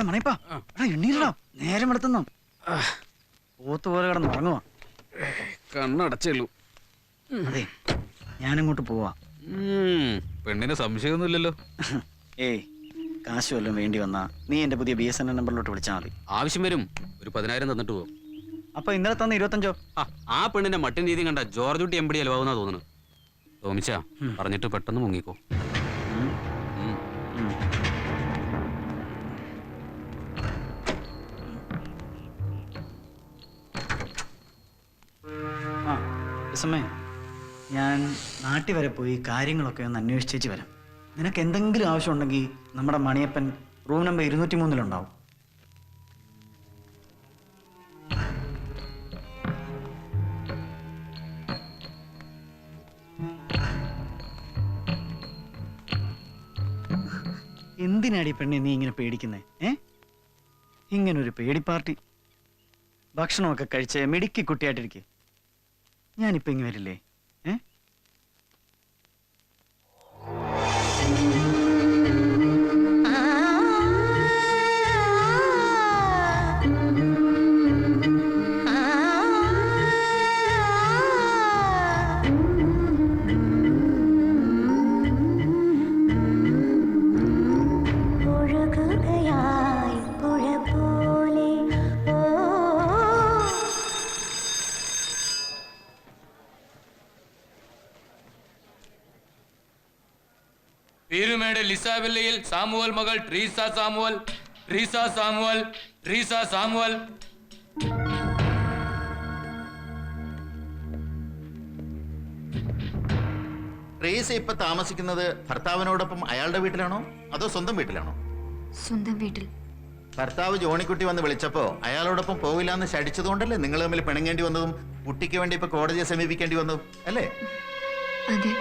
മണിയപ്പാ എണ്ണീരടാ, നേരം എടുത്തുന്നോ പോത്തുപോലെ കിടന്ന് ഉറങ്ങുവാ. കണ്ണടച്ചുള്ളൂ. അതെ, ഞാനിങ്ങോട്ട് പോവാ. പെണ്ണിന് സംശയമൊന്നുമില്ലല്ലോ. ഏയ്, കാശ് വല്ലതും വേണ്ടി വന്നാ നീ എന്റെ പുതിയ BSNL നമ്പറിലോട്ട് വിളിച്ചാൽ മതി. ആവശ്യം വരും, ഒരു 10,000 തന്നിട്ട് പോകും. അപ്പൊ ഇന്നലെ തന്ന 25? ആ പെണ്ണിന്റെ മട്ടിൻ രീതി കണ്ട ജോർജ് കുട്ടി MBD അലവാകുന്നാ തോന്നുന്നു. തോമിച്ചാ പറഞ്ഞിട്ട് പെട്ടെന്ന് മുങ്ങിക്കോ. ഞാൻ നാട്ടിൽ വരെ പോയി കാര്യങ്ങളൊക്കെ ഒന്ന് അന്വേഷിച്ചേച്ച് വരാം. നിനക്ക് എന്തെങ്കിലും ആവശ്യമുണ്ടെങ്കിൽ നമ്മുടെ മണിയപ്പൻ റൂം നമ്പർ 203 എന്തിനാടി പെണ്ണെ നീ ഇങ്ങനെ പേടിക്കുന്നേ? ഇങ്ങനൊരു പേടി പാർട്ടി. ഭക്ഷണമൊക്കെ കഴിച്ച് മിടുക്കി കുട്ടിയായിട്ടിരിക്കെ. ഞാനിപ്പോ ഇങ്ങനെ വരില്ലേ? പീരുമേട് ലിസാവില്ലയിൽ സാമുവൽ മകൾ ട്രീസ സാമുവൽ. ട്രീസ ഇപ്പൊ താമസിക്കുന്നത് ഭർത്താവിനോടൊപ്പം അയാളുടെ വീട്ടിലാണോ അതോ സ്വന്തം വീട്ടിലാണോ? സ്വന്തം വീട്ടിൽ. ഭർത്താവ് ജോണിക്കുട്ടി വന്ന് വിളിച്ചപ്പോ അയാളോടൊപ്പം പോകില്ലാന്ന് ശടിച്ചതുകൊണ്ടല്ലേ നിങ്ങൾ തമ്മിൽ പിണങ്ങേണ്ടി വന്നതും കുട്ടിക്ക് വേണ്ടി ഇപ്പൊ കോടതിയെ സമീപിക്കേണ്ടി വന്നതും അല്ലേ? അതെ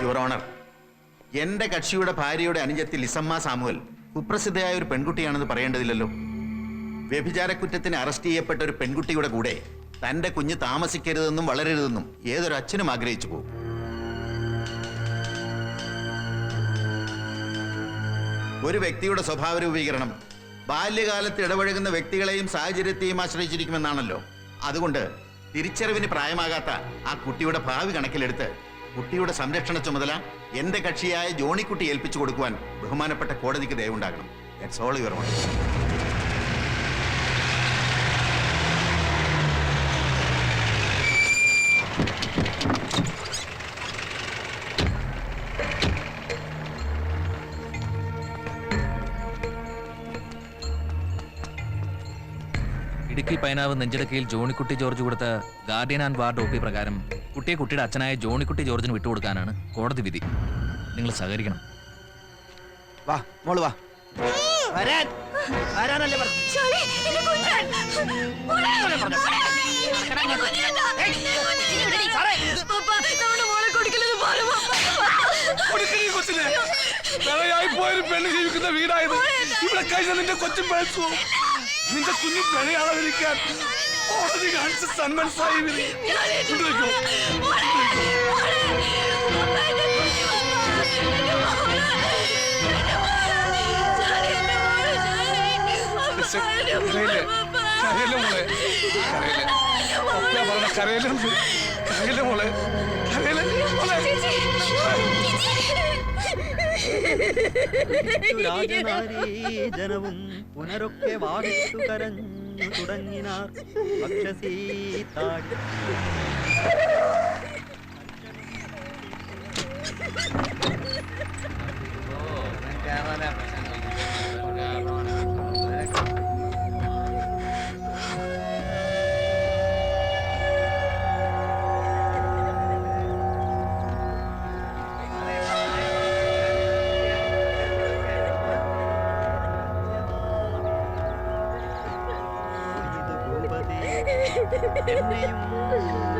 യുവർ ഓണർ, എന്റെ കക്ഷിയുടെ ഭാര്യയുടെ അനുജത്തി ലിസമ്മ സാമുവൽ കുപ്രസിദ്ധയായ ഒരു പെൺകുട്ടിയാണെന്ന് പറയേണ്ടതില്ലല്ലോ. വ്യഭിചാരക്കുറ്റത്തിന് അറസ്റ്റ് ചെയ്യപ്പെട്ട ഒരു പെൺകുട്ടിയുടെ കൂടെ തന്റെ കുഞ്ഞ് താമസിക്കരുതെന്നും വളരരുതെന്നും ഏതൊരു അച്ഛനും ആഗ്രഹിച്ചു പോകും. ഒരു വ്യക്തിയുടെ സ്വഭാവ രൂപീകരണം ബാല്യകാലത്ത് ഇടപഴകുന്ന വ്യക്തികളെയും സാഹചര്യത്തെയും ആശ്രയിച്ചിരിക്കുമെന്നാണല്ലോ. അതുകൊണ്ട് തിരിച്ചറിവിന് പ്രായമാകാത്ത ആ കുട്ടിയുടെ ഭാവി കണക്കിലെടുത്ത് കുട്ടിയുടെ സംരക്ഷണ ചുമതല എന്റെ കക്ഷിയായ ജോണിക്കുട്ടി ഏൽപ്പിച്ചു കൊടുക്കുവാൻ ബഹുമാനപ്പെട്ട കോടതിക്ക് ദയവുണ്ടാകണം. That's all your honour. Idukki Painavu നെഞ്ചിടക്കയിൽ ജോണിക്കുട്ടി ജോർജ് കൊടുത്ത ഗാർഡിയൻ ആൻഡ് വാർഡ് OP പ്രകാരം കുട്ടിയെ കുട്ടിയുടെ അച്ഛനായ ജോണിക്കുട്ടി ജോർജിന് വിട്ടുകൊടുക്കാനാണ് കോടതി വിധി. നിങ്ങൾ സഹകരിക്കണം. വാ മോള് വാ. പെണ്ണ് ജീവിക്കുന്ന വീടായത് ഇവിടെ കഴിഞ്ഞ നിന്റെ കൊച്ചും പഴച്ചു. നിന്റെ കുഞ്ഞു പിഴയാളാതിരിക്കാൻ കോടതി കാണിച്ച സന്മനസ്സായി ജനവും പുനരൊക്കെ വാടിച്ചു കരഞ്ഞു തുടങ്ങിനാർ.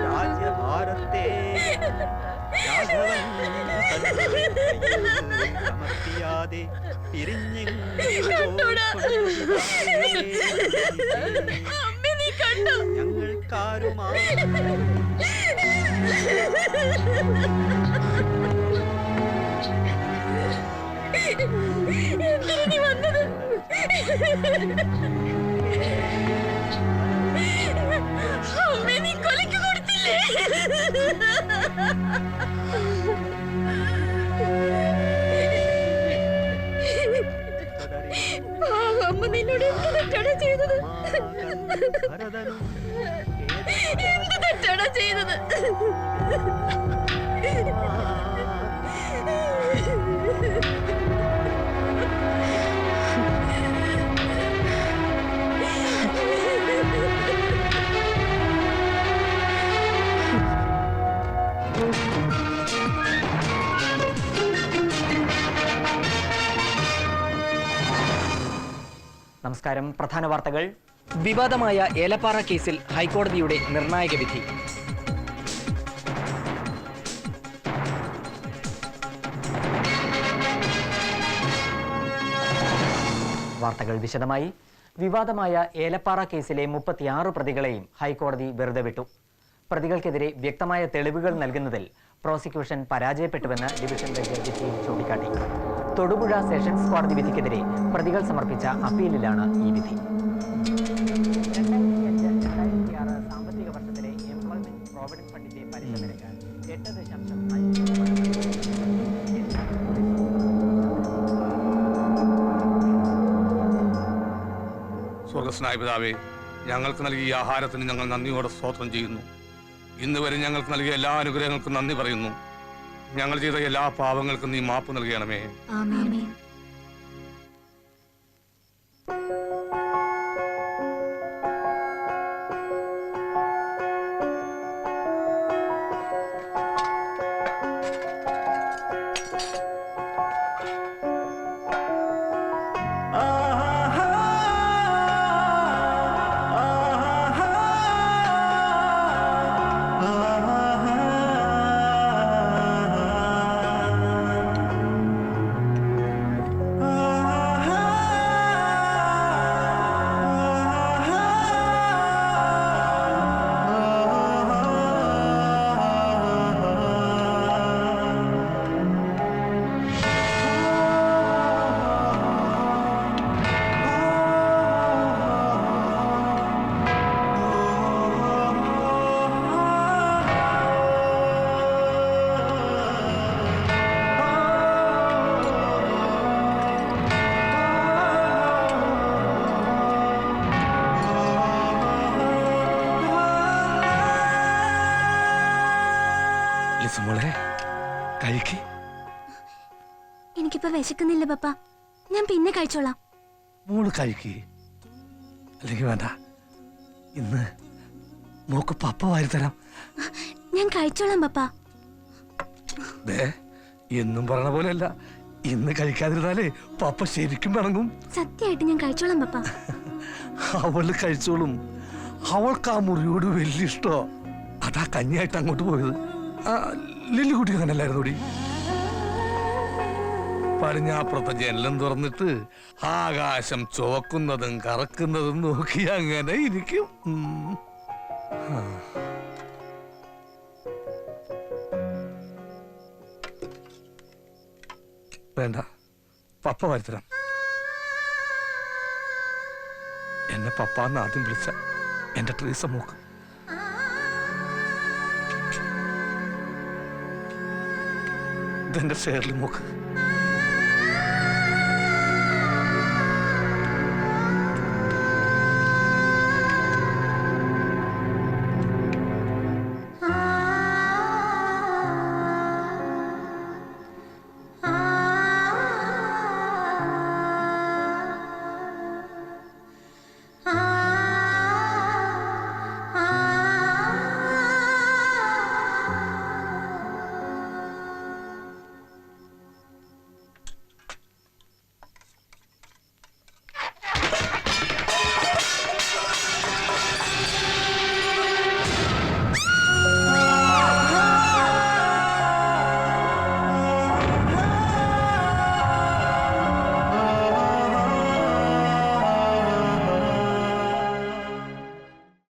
രാജ്യഭാരത്തെ രാഘവൻ സമർപ്പിയാതെ ഞങ്ങൾക്കാരുമാ എന്തിനു വന്നത്. അമ്മേ, നീ കൊലയ്ക്ക് കൊടുത്തില്ലേ? അമ്മ നിന്നോട് എന്ത് തെറ്റാണ് ചെയ്തത്? എന്ത് തെറ്റാണ് ചെയ്തത്? നമസ്കാരം. പ്രധാന വാർത്തകൾ. വിവാദമായ ഏലപ്പാറ കേസിൽ ഹൈക്കോടതിയുടെ നിർണായക വിധി. വാർത്തകൾ വിശദമായി. വിവാദമായ ഏലപ്പാറ കേസിലെ 36 പ്രതികളെയും ഹൈക്കോടതി വെറുതെ വിട്ടു. പ്രതികൾക്കെതിരെ വ്യക്തമായ തെളിവുകൾ നൽകുന്നതിൽ പ്രോസിക്യൂഷൻ പരാജയപ്പെട്ടുവെന്ന് ഡിവിഷൻ ബെഞ്ച് വിധിയിൽ ചൂണ്ടിക്കാട്ടി. തൊടുപുഴ സെഷൻസ് കോടതി വിധിക്കെതിരെ പ്രതികൾ സമർപ്പിച്ച അപ്പീലിലാണ് ഈ വിധി. 2005-2006 സാമ്പത്തിക വർഷത്തിലെ എംപ്ലോയ്മെന്റ് പ്രോവിഡന്റ് ഫണ്ടിന്റെ പലിശ നിരക്ക് 8.5%. സ്വർഗസ്നായ പിതാവേ, ഞങ്ങൾക്ക് നൽകിയ ഈ ആഹാരത്തിന് ഞങ്ങൾ നന്ദിയോടെ സ്തോത്രം ചെയ്യുന്നു. ഇന്ന് വരെ ഞങ്ങൾക്ക് നൽകിയ എല്ലാ അനുഗ്രഹങ്ങൾക്കും നന്ദി പറയുന്നു. ഞങ്ങൾ ചെയ്ത എല്ലാ പാപങ്ങൾക്കും നീ മാപ്പ് നൽകണമേ. ആമേൻ. എനിക്കിപ്പോ വിശക്കുന്നില്ല പപ്പ, ഞാൻ പിന്നെ കഴിച്ചോളാം. മോള് കഴിക്കേ, അല്ലെങ്കിൽ വേണ്ട. ഇന്ന് മോക്ക് പപ്പ വാരിത്തരാം. ഞാൻ കഴിച്ചോളാം പപ്പ. എന്നും പറഞ്ഞ പോലെയല്ല, ഇന്ന് കഴിക്കാതിരുന്നാലേ പപ്പ ശരിക്കും പിണങ്ങും. സത്യമായിട്ട് ഞാൻ കഴിച്ചോളാം പപ്പ. അവള് കഴിച്ചോളും. അവൾക്ക് ആ മുറിയോട് വലിയ ഇഷ്ടോ. അതാ കഞ്ഞിയായിട്ട് അങ്ങോട്ട് പോയത്. ലില്ലിക്കുട്ടി അങ്ങനല്ലായിരുന്നു. പടിഞ്ഞാപ്പുറത്തെ ജനലും തുറന്നിട്ട് ആകാശം ചുവക്കുന്നതും കറക്കുന്നതും നോക്കി അങ്ങനെ ഇരിക്കും. വേണ്ട, പപ്പ വരുത്തരാം. എന്നെ പപ്പാന്ന് ആദ്യം വിളിച്ച എന്റെ ട്രീസ മോക്ക്. ഇതെന്റെ ഷേർലി മോക്ക്.